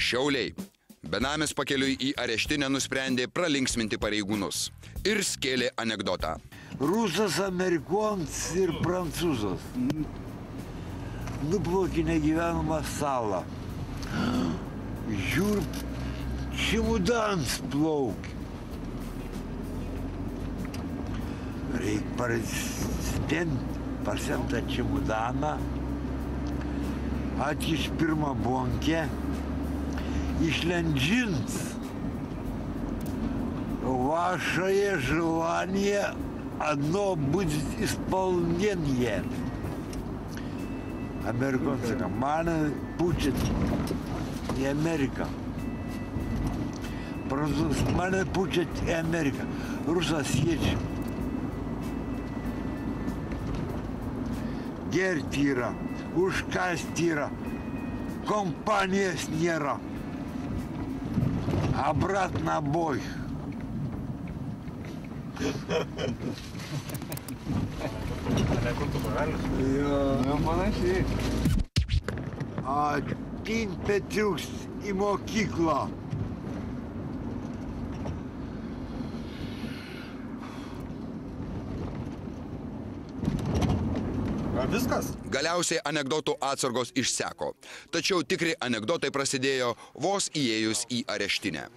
Šiauliai. Benamis pakeliui į areštinę nusprendė pralinksminti pareigūnus ir skėlė anekdotą. Rusas, amerikonas ir prancūzas nuplaukė negyvenamą salą. Žiūr, čemodans plaukia. Reik parsemt tą čemodaną, atkiš pirmą bonkę, išlend džins. Ваше желание одно будет исполнение. Американцы маны пучат и Америка. Просто маны пучат и Америка. Руса съедет. Гертира, ушкастира, компания снера. Обратно бой. Atein Petriuks į mokyklą. Ar viskas? Galiausiai anekdotų atsargos išseko, tačiau tikri anekdotai prasidėjo vos įėjus į areštinę.